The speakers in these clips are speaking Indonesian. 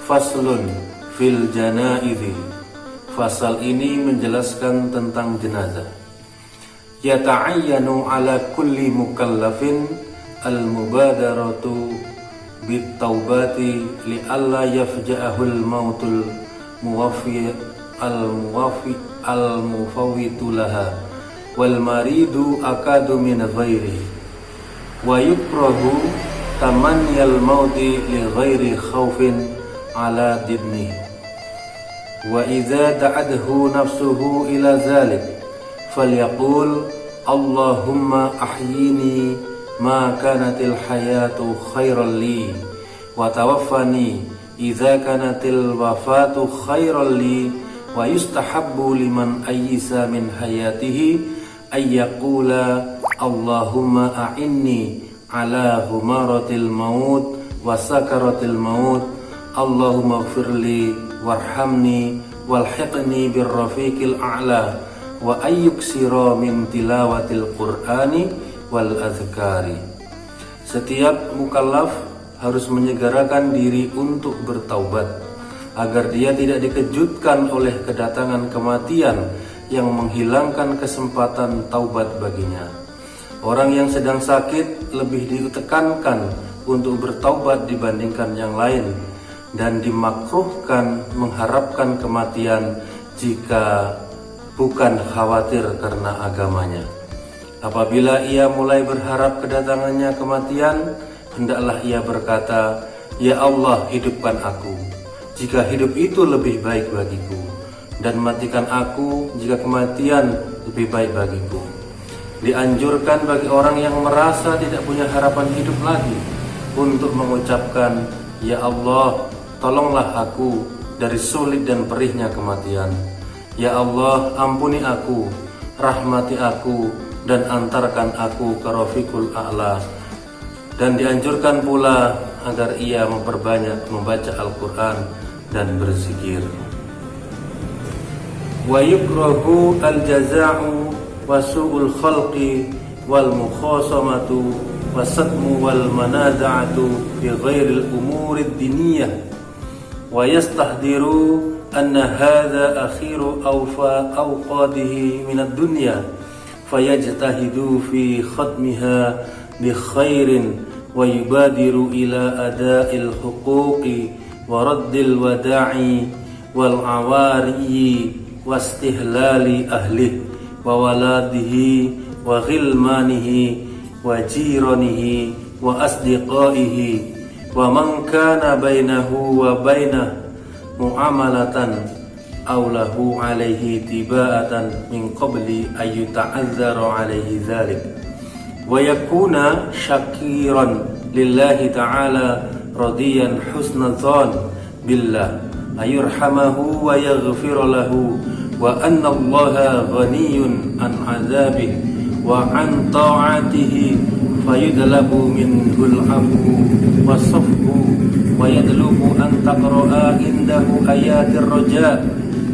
Faslun fil janaizi. Fasal ini menjelaskan tentang jenazah. Yata'ayyanu ala kulli mukallafin al-mubadaratu bit-taubati li'alla yafja'ahul mautul al-mufawwitu laha wal maridu akadu min ghairi wa yukrahu tamanniyal mauti li ghairi khawfin ala dibni wa idza da'adhu nafsuhu ila zalik falyaqul Allahumma ahyini ma kanatil hayatu khairan li wa tawaffani idza kanatil wafatu khairan li wa yustahabbu liman ayyisa min hayatihi ayyaqula Allahumma a'inni ala humaratil maut wa sakaratil maut Allahumma ighfirli warhamni walhiqni birrafiqil a'la wa ayyuksira min tilawatil qur'ani wal azkari. Setiap mukallaf harus menyegerakan diri untuk bertaubat agar dia tidak dikejutkan oleh kedatangan kematian yang menghilangkan kesempatan taubat baginya. Orang yang sedang sakit lebih ditekankan untuk bertaubat dibandingkan yang lain, dan dimakruhkan mengharapkan kematian jika bukan khawatir karena agamanya. Apabila ia mulai berharap kedatangannya kematian, hendaklah ia berkata, "Ya Allah, hidupkan aku jika hidup itu lebih baik bagiku, dan matikan aku jika kematian lebih baik bagiku." Dianjurkan bagi orang yang merasa tidak punya harapan hidup lagi untuk mengucapkan, "Ya Allah, tolonglah aku dari sulit dan perihnya kematian. Ya Allah, ampuni aku, rahmati aku, dan antarkan aku ke Rafiqul A'la." Dan dianjurkan pula agar ia memperbanyak membaca Al-Quran dan berzikir. Wa yukrahu al-jaza'u wa su'ul khalqi wal mukhasamatu wa sadmu wal manaza'atu fi ghairil umurid diniyah wa yastahdiru anna hadha akhiru awqadihi minad dunya fayajtahidu fi khatmiha bi khairin wa yubadiru ila ada'il huquqi wa raddil wada'i wal awariyi wa istihlali ahlihi wa waladihi wa ghilmanihi wa jiranihi wa asdiqaihi wa man kana bainahu wa bainah mu'amalatan aw lahu alaihi tiba'atan min qabli ay yuta'azzara alaihi dhalik wa yakuna syakiran lillahi ta'ala radiyan husnadhan billah ayurhamahu wa yaghfir lahu wa anna allaha ghaniyun an azabih wa an ta'atihi fayudlabu minhul afu wa safhu wa yadlubu an taqra'a indahu ayatir raja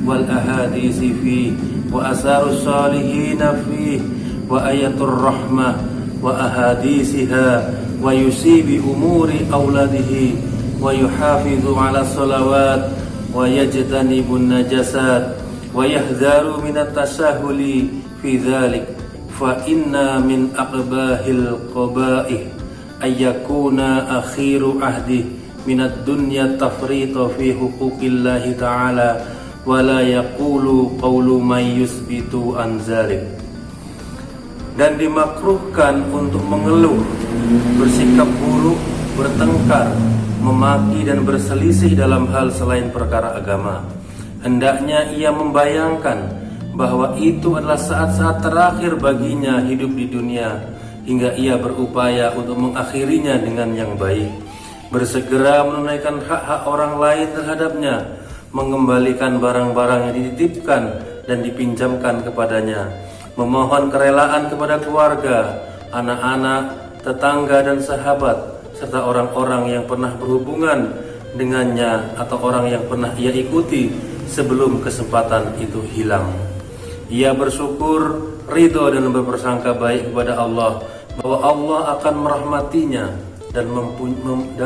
wal ahadisi fi wa asarus salihina fi wa ayatur rahmah wa ahadisiha wa yusibi umuri awladihi wa yuhafidhu ala salawat wa yajtanibun najasat wa yahdharu minat tasahuli fi dhalik fa inna min aqbahil qaba'ih ayyakuna akhiru ahdi minad dunya tafrita fi huquqillahi ta'ala wa la yaqulu qawlu man yusbitu an zalik. Dan dimakruhkan untuk mengeluh, bersikap buruk, bertengkar, memaki dan berselisih dalam hal selain perkara agama. Hendaknya ia membayangkan bahwa itu adalah saat-saat terakhir baginya hidup di dunia, hingga ia berupaya untuk mengakhirinya dengan yang baik, bersegera menunaikan hak-hak orang lain terhadapnya, mengembalikan barang-barang yang dititipkan dan dipinjamkan kepadanya, memohon kerelaan kepada keluarga, anak-anak, tetangga dan sahabat, serta orang-orang yang pernah berhubungan dengannya atau orang yang pernah ia ikuti sebelum kesempatan itu hilang. Ia bersyukur, ridho dan berprasangka baik kepada Allah bahwa Allah akan merahmatinya dan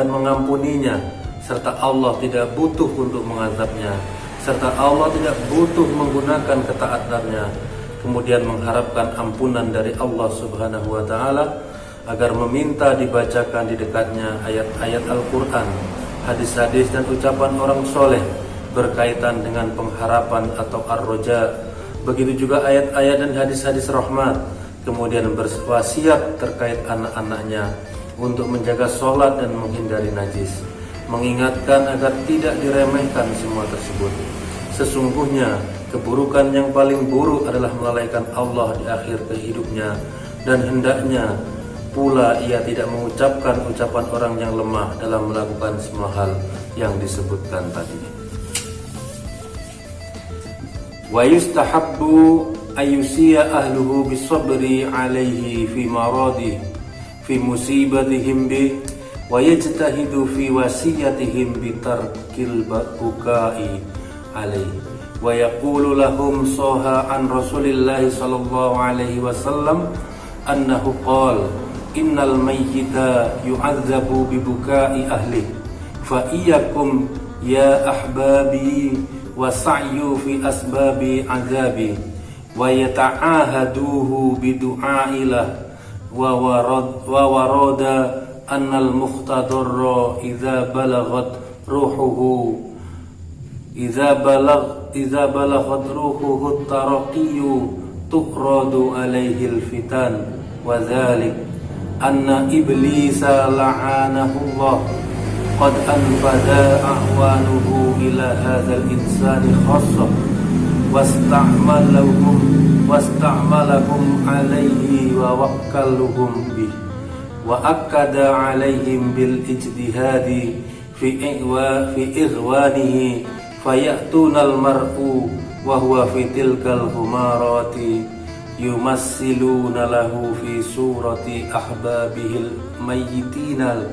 mengampuninya serta Allah tidak butuh untuk mengazabnya, serta Allah tidak butuh menggunakan ketaatannya, kemudian mengharapkan ampunan dari Allah Subhanahu wa taala, agar meminta dibacakan di dekatnya ayat-ayat Al-Quran, hadis-hadis dan ucapan orang soleh berkaitan dengan pengharapan atau ar-roja. Begitu juga ayat-ayat dan hadis-hadis rahmat. Kemudian berwasiat terkait anak-anaknya untuk menjaga sholat dan menghindari najis, mengingatkan agar tidak diremehkan semua tersebut. Sesungguhnya keburukan yang paling buruk adalah melalaikan Allah di akhir hidupnya, dan hendaknya pula ia tidak mengucapkan ucapan orang yang lemah dalam melakukan semua hal yang disebutkan tadi. Wa yustahabbu ayusiya ahluhu bisabri alaihi fi maradi fi musibatihim bi wa yajtahidu fi wasiyatihim bitarkil bukai alaihi wa yaqulu lahum saha an Rasulillahi sallallahu alaihi wasallam annahu qala innal mayyita yu'adzabu bibukai ahli fa iyyakum ya ahbabi wa sa'yu fi asbabi azabi wa yata'ahaduhu bidu'ailah wa warada annal muqtadarra idza balaghat ruhuhu taraqiyu tuqradu alaihi alfitan wa dhalik anna iblisa la'anahullah qad anfada ahwanuhu ila hadzal insani khassah wasta'malahum alaihi wa wakkaluhum bih wa akkada alaihim bil ijtihadi fi ighwanihi fayatunal mar'u wa huwa fi tilkal humarati yumassiluna lahu fi surati ahbabihil mayyitinal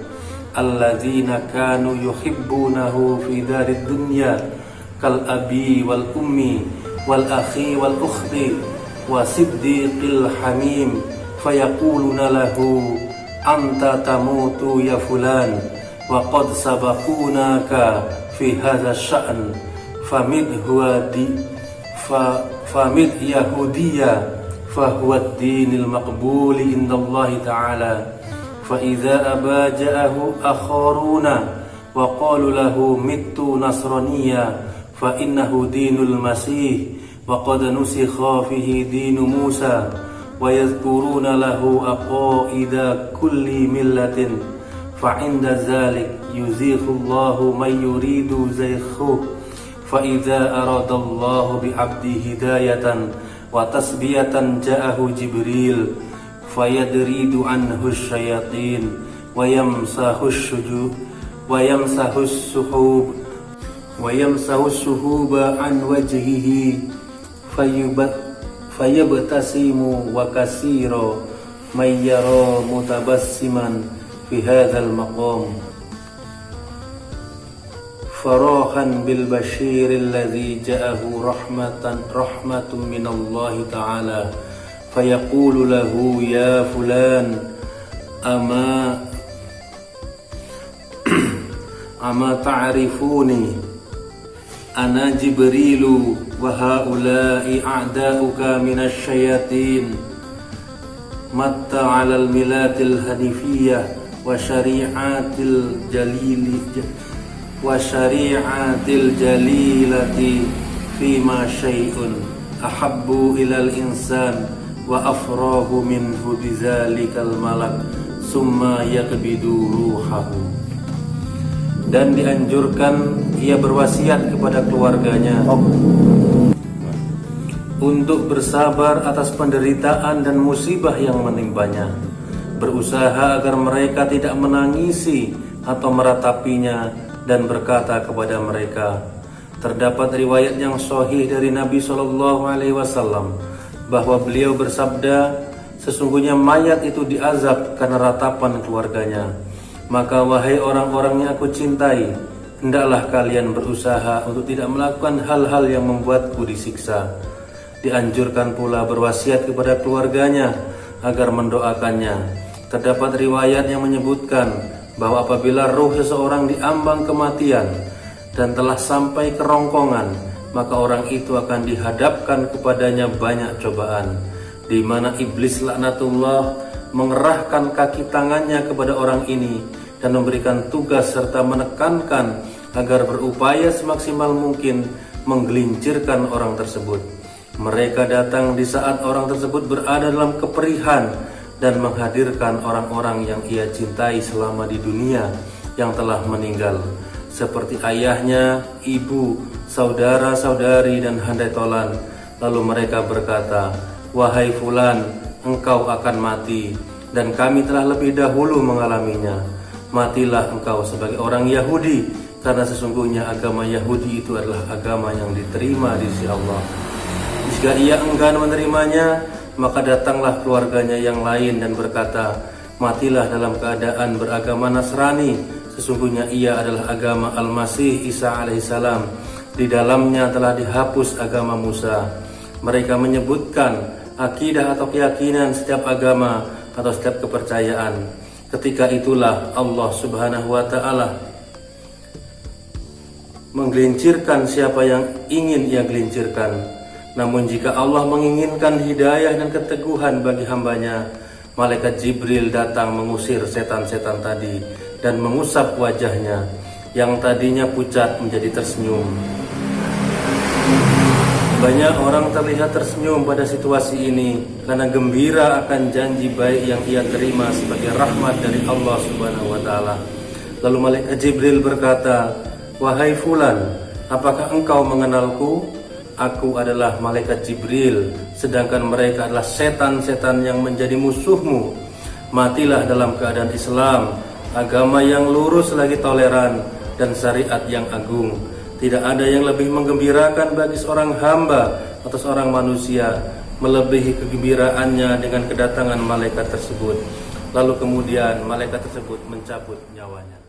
alladzina kanu yuhibbunahu fi darid dunya kal abi wal ummi wal akhi wal ukhti wa siddiqil hamim fayaquluna lahu anta tamutu ya fulan wa qad sabaqunaka fi hadha sya'n famid yahudiyya fahuwa ad-dinil maqbuli indallahi ta'ala fa idza aba ja'ahu akharuna wa qalu lahu mittu nasraniyya fa innahu dinul masih wa qad nusikha fihi dinu Musa wa yadhkuruna lahu aqaida kulli millatin fa inda zalik yuzighu Allahu man yuridu zayghu fa idza arada Allahu bi 'abdi hidayatan wa tasbiyatan ja'ahu Jibril fayadridu anhu syayatin wa yamsahu suhuba an wajhihi fayabtasimu wa kasira may yara mutabassiman fi hadzal maqam farahan bil bashir alladhi ja'ahu rahmatun minallahi ta'ala fayaqulu lahu ya fulan ama ta'rifuni ana Jibrilu wa haula'i a'da'uka minasy syayatin matta 'alal milatil hanifiyah wa syari'atil jalilati fima syai'un ahabbu ilal insan wa afrahu minhu bizalikal malak summa yaqbidu ruhahu. Dan dianjurkan ia berwasiat kepada keluarganya untuk bersabar atas penderitaan dan musibah yang menimpanya, berusaha agar mereka tidak menangisi atau meratapinya, dan berkata kepada mereka. Terdapat riwayat yang sahih dari Nabi SAW bahwa beliau bersabda, sesungguhnya mayat itu diazab karena ratapan keluarganya. Maka wahai orang-orang yang aku cintai, hendaklah kalian berusaha untuk tidak melakukan hal-hal yang membuatku disiksa. Dianjurkan pula berwasiat kepada keluarganya agar mendoakannya. Terdapat riwayat yang menyebutkan bahwa apabila ruh seseorang diambang kematian dan telah sampai kerongkongan, maka orang itu akan dihadapkan kepadanya banyak cobaan, di mana iblis laknatullah mengerahkan kaki tangannya kepada orang ini dan memberikan tugas serta menekankan agar berupaya semaksimal mungkin menggelincirkan orang tersebut. Mereka datang di saat orang tersebut berada dalam keperihan dan menghadirkan orang-orang yang ia cintai selama di dunia yang telah meninggal, seperti ayahnya, ibu, saudara-saudari, dan handai tolan. Lalu mereka berkata, "Wahai fulan, engkau akan mati, dan kami telah lebih dahulu mengalaminya. Matilah engkau sebagai orang Yahudi, karena sesungguhnya agama Yahudi itu adalah agama yang diterima di sisi Allah." Jika ia enggan menerimanya, maka datanglah keluarganya yang lain dan berkata, "Matilah dalam keadaan beragama Nasrani, sesungguhnya ia adalah agama Al-Masih Isa alaihissalam. Di dalamnya telah dihapus agama Musa." Mereka menyebutkan akidah atau keyakinan setiap agama atau setiap kepercayaan. Ketika itulah Allah Subhanahu wa Ta'ala menggelincirkan siapa yang ingin ia gelincirkan. Namun jika Allah menginginkan hidayah dan keteguhan bagi hambanya, malaikat Jibril datang mengusir setan-setan tadi dan mengusap wajahnya yang tadinya pucat menjadi tersenyum. Banyak orang terlihat tersenyum pada situasi ini karena gembira akan janji baik yang ia terima sebagai rahmat dari Allah Subhanahu wa Ta'ala. Lalu malaikat Jibril berkata, "Wahai fulan, apakah engkau mengenalku? Aku adalah malaikat Jibril, sedangkan mereka adalah setan-setan yang menjadi musuhmu. Matilah dalam keadaan Islam, agama yang lurus lagi toleran, dan syariat yang agung. Tidak ada yang lebih menggembirakan bagi seorang hamba atau seorang manusia melebihi kegembiraannya dengan kedatangan malaikat tersebut." Lalu kemudian malaikat tersebut mencabut nyawanya.